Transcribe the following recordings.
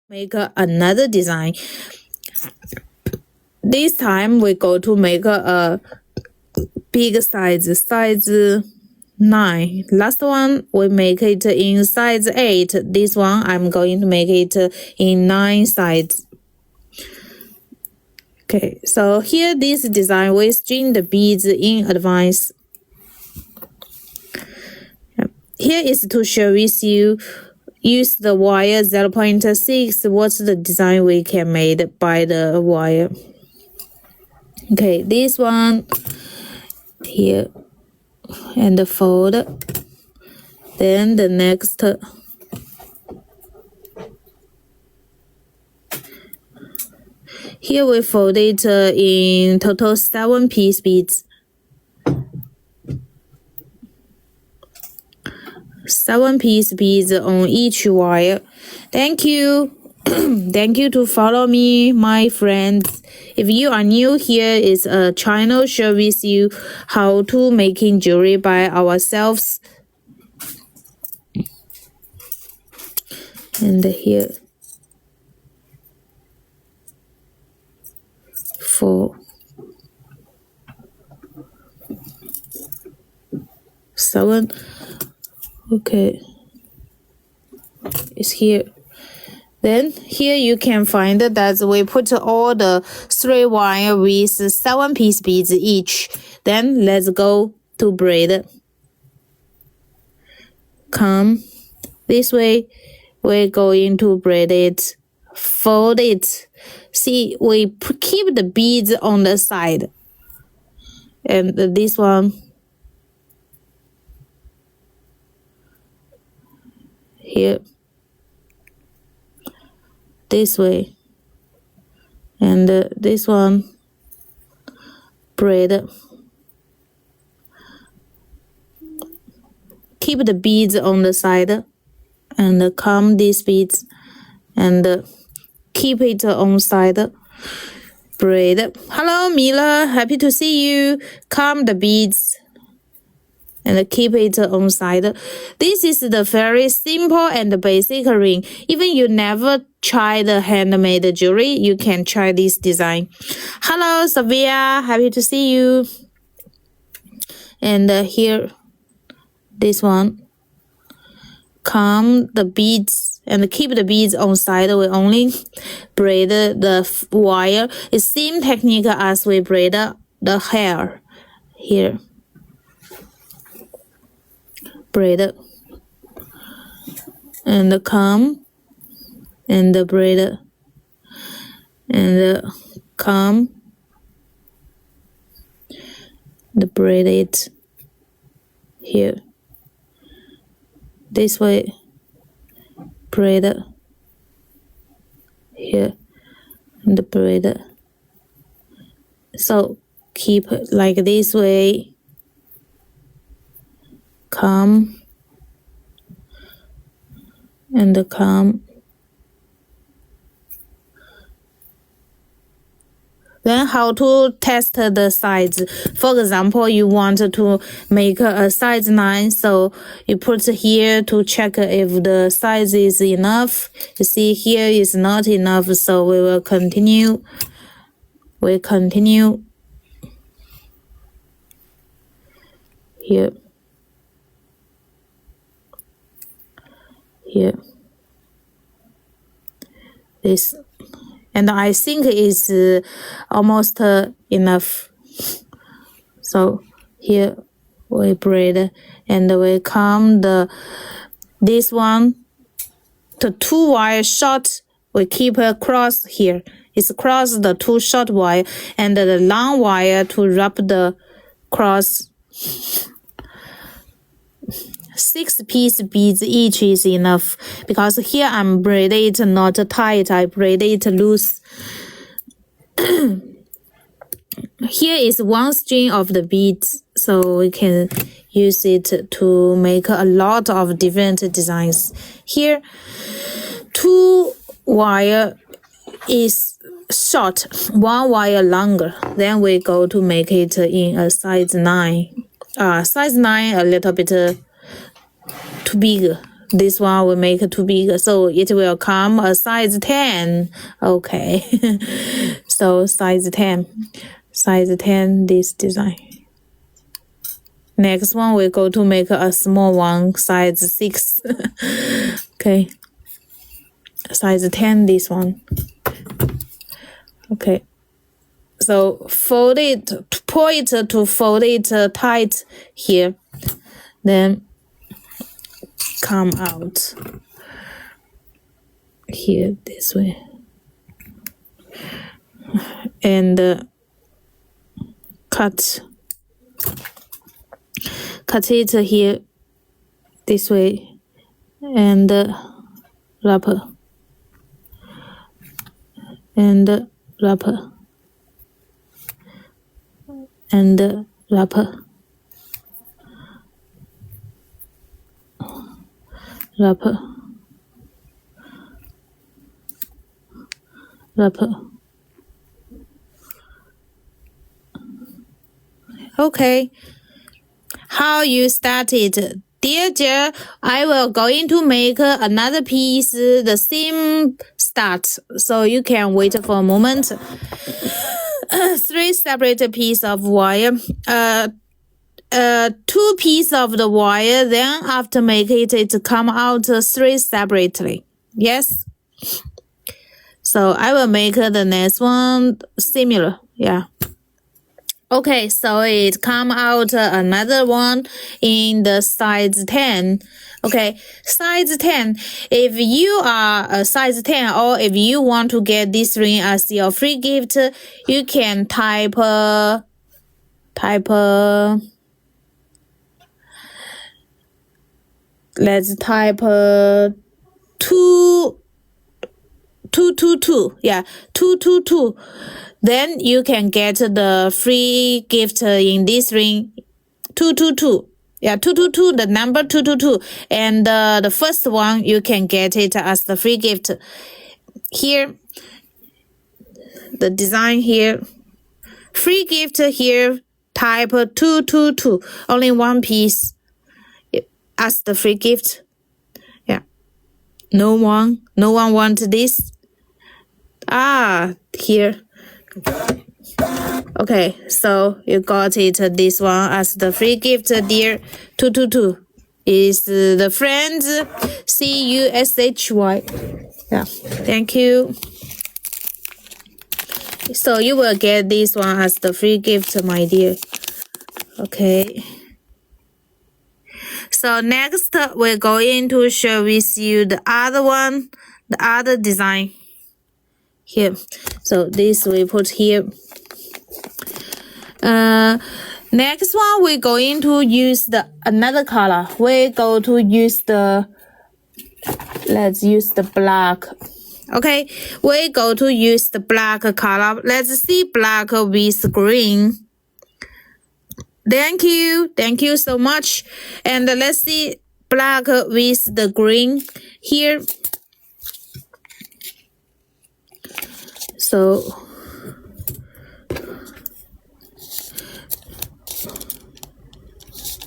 make another design. This time we go to make a big size 9. Last one we make it in size 8. This one I'm going to make it in 9 size. Okay, so here this design we string the beads in advance. Here is to share with you. Use the wire 0.6. What's the design we can make by the wire? Okay, this one here and fold. Then the next. Here we fold it in total 7 piece beads. 7 piece beads on each wire. Thank you. Thank you to follow me, my friends. If you are new here, is a channel share with you how to making jewelry by ourselves. And here 4, 7. Okay, it's here. Then here you can find that we put all the 3 wire with 7 piece beads each. Then let's go to braid. Come this way. We're going to braid it, fold it. See, we keep the beads on the side. And this one here, this way, and this one braid. Keep the beads on the side and come these beads and keep it on side. Braid. Hello Mila, happy to see you. Come the beads and keep it on side. This is the very simple and basic ring. Even you never try the handmade jewelry, you can try this design. Hello Savia, happy to see you. And here, this one. Come the beads and keep the beads on side. We only braid the wire. It's same technique as we braid the hair here. Braid and come and braid and come the braid it here. This way, braid here and braid. So keep like this way. Come and come. Then how to test the size. For example, you want to make a size 9, so you put here to check if the size is enough. You see here is not enough, so we will continue. We continue here. Here. This. And I think it's almost enough. So here we braid and we come this one to 2 wire short. We keep a cross here. It's across the 2 short wire and the long wire to wrap the cross. 6 piece beads each is enough because here I'm braid it not tight, I braid it loose. Here is 1 string of the beads, so we can use it to make a lot of different designs. Here 2 wire is short, 1 wire longer. Then we go to make it in a size 9. Size 9 a little bit too big This one will make it too big, so it will come a size 10. Okay. So size 10. Size 10, this design. Next one, we go to make a small one, size 6. Okay. Size 10, this one. Okay. So fold it, pull it to fold it tight here. Then come out here this way. And cut it here this way. And wrapper. And wrapper. And wrapper. Wrapper. Wrapper. Okay. How you started? Dear Jill, I will going to make another piece the same start, so you can wait for a moment. 3 separate pieces of wire. 2 pieces of the wire, then after make it come out 3 separately. Yes. So I will make the next one similar. Yeah. Okay, so it come out another one in the size 10. Okay, size 10. If you are a size 10 or if you want to get this ring as your free gift, you can type let's type 222. Yeah, 222. Then you can get the free gift in this ring. 222. Yeah, 222, the number 222. And the first one, you can get it as the free gift. Here, the design here. Free gift here, type 222. Only 1 piece as the free gift. Yeah. No one wants this. Here. Okay, so you got it, this one as the free gift, dear. 222 is the friends CUSHY. Yeah, thank you. So you will get this one as the free gift, my dear. Okay. So next we're going to share with you the other one, the other design. Here, so this we put here. Next one we're going to use the another color. We go to use the, let's use the black. Okay, we go to use the black color. Let's see black with green. Thank you so much. And let's see black with the green here. So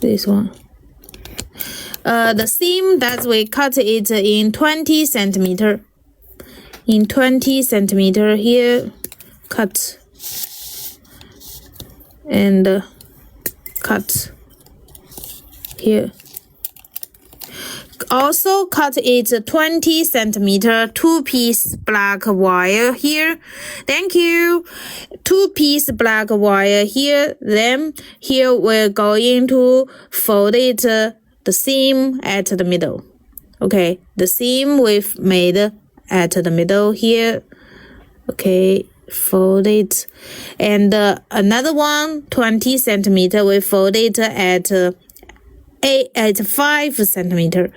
this one. The seam that we cut it in 20 centimeter. In 20 centimeter here, cut and cut here. Also cut it 20 centimeter, 2-piece black wire here. Thank you. 2-piece black wire here. Then here we're going to fold it the seam at the middle. Okay, the seam we've made at the middle here. Okay, fold it. And another one, 20 centimeter, we fold it at 5 centimeter.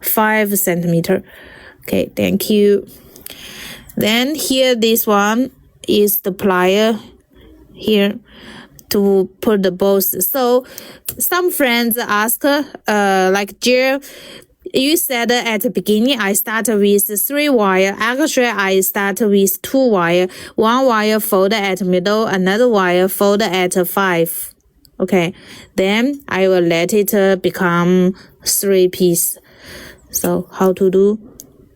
5 centimeter. Okay, thank you. Then here, this one is the plier here to put the bows. So some friends ask, like Jill, you said at the beginning I start with 3 wire. Actually, I start with 2 wire. 1 wire fold at middle, another wire fold at 5. Okay, then I will let it become 3 piece. So how to do?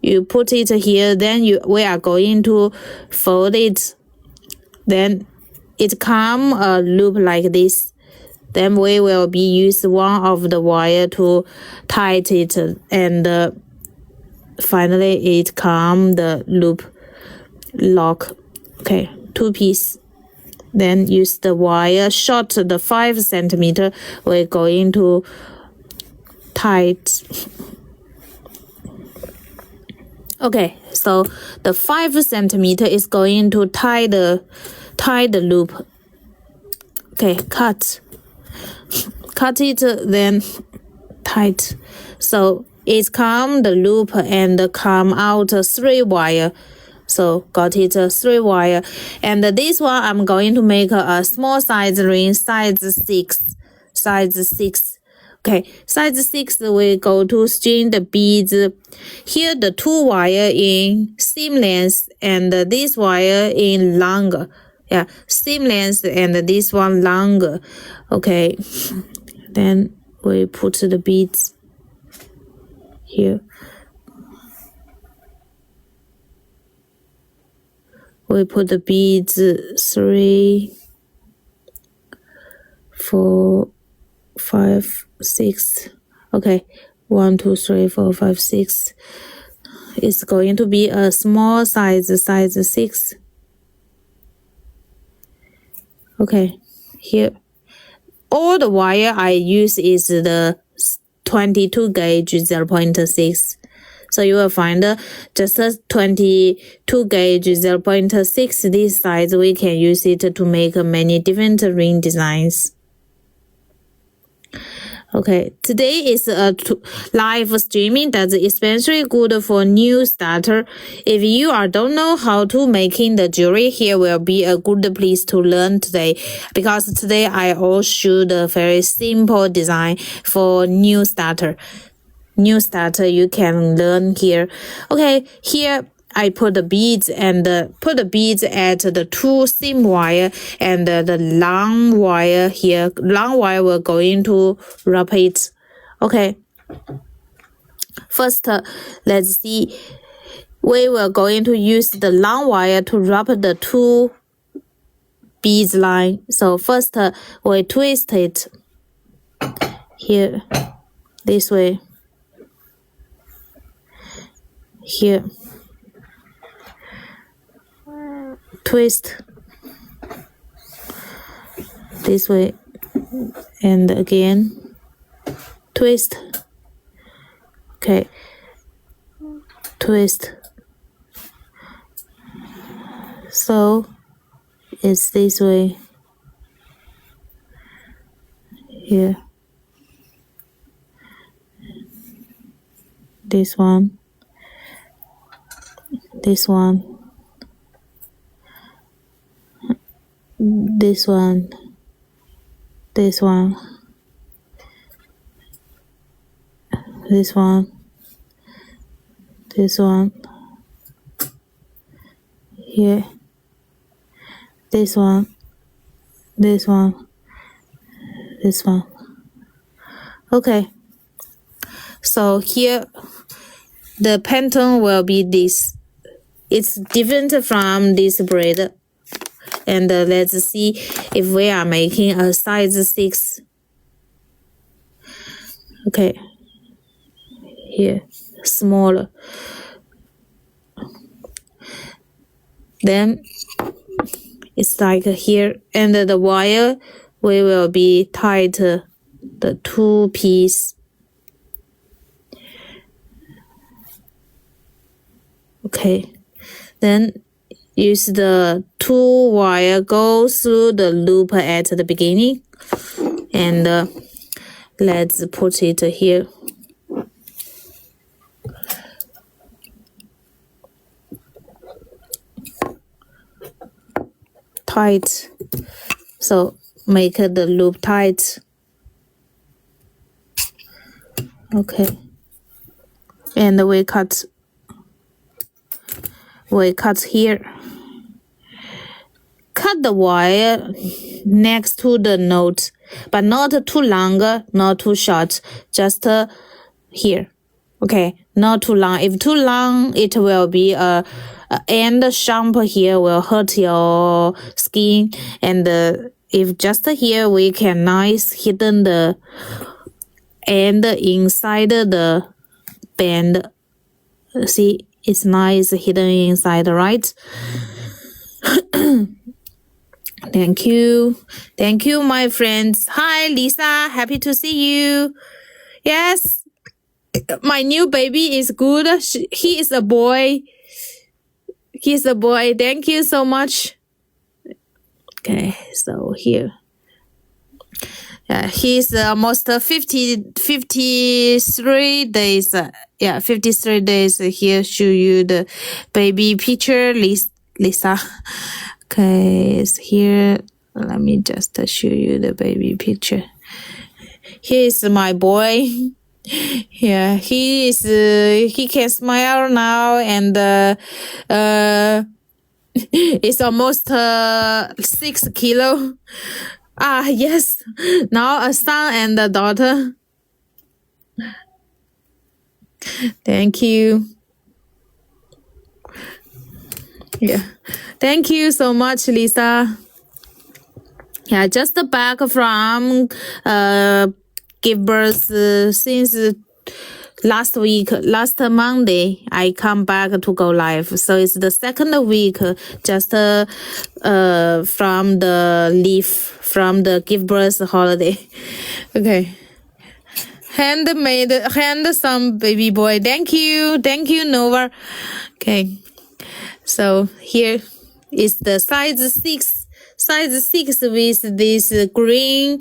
You put it here, then we are going to fold it. Then it come a loop like this. Then we will be use one of the wire to tight it, and finally it come the loop lock. Okay, 2 piece. Then use the wire short the 5 centimeter. We're going to tight. Okay, so the 5 centimeter is going to tie the loop. Okay, cut it, then tight. So it's come the loop and come out 3 wire. So got it 3 wire. And this one I'm going to make a small size ring, size 6. Okay, size 6 we go to string the beads. Here the 2 wire in seam length and this wire in longer. Yeah, seam length and this one longer. Okay, then we put the beads here. We put the beads 3, 4, 5, 6. Okay, 1, 2, 3, 4, 5, 6. It's going to be a small size 6. Okay, here all the wire I use is the 22 gauge 0.6. So you will find just a 22 gauge 0.6 this size. We can use it to make many different ring designs. Okay, today is a live streaming that's especially good for new starter. If you don't know how to making the jewelry, here will be a good place to learn today, because today I will show the very simple design for new starter. You can learn here. Okay, here I put the beads and put the beads at the 2 seam wire and the long wire here. Long wire we're going to wrap it. Okay. First, let's see. We were going to use the long wire to wrap the 2 beads line. So first, we twist it here, this way. Here. Twist this way and again twist. Okay, twist. So it's this way here, this one, this one, this one, this one, this one, this one, here, this one, this one, this one. Okay, so here the pattern will be this. It's different from this braid. And let's see if we are making a size 6. Okay, here, smaller. Then it's like here, and the wire we will be tied the 2 piece. Okay, then use the 2 wire, go through the loop at the beginning, and let's put it here. Tight. So make the loop tight. Okay. And we cut here. Cut the wire next to the knot, but not too long, not too short, just here. Okay, not too long. If too long, it will be a end sharp here will hurt your skin. And if just here, we can nice hidden the end inside the band. See, it's nice hidden inside, right? Thank you. Thank you, my friends. Hi, Lisa. Happy to see you. Yes, my new baby is good. He is a boy. He's a boy. Thank you so much. Okay, so here. Yeah, he's almost 53 days. 53 days. Here, show you the baby picture, Lisa. Okay, so here, let me just show you the baby picture. Here is my boy. Yeah, he is. He can smile now, and it's almost 6 kilo. Ah, yes. Now a son and a daughter. Thank you. Yeah. Thank you so much, Lisa. Yeah, just back from give birth since last Monday, I come back to go live. So it's the second week, just from the leave from the give birth holiday. Okay. Handsome baby boy. Thank you, Nova. Okay. So here is the size 6 with this green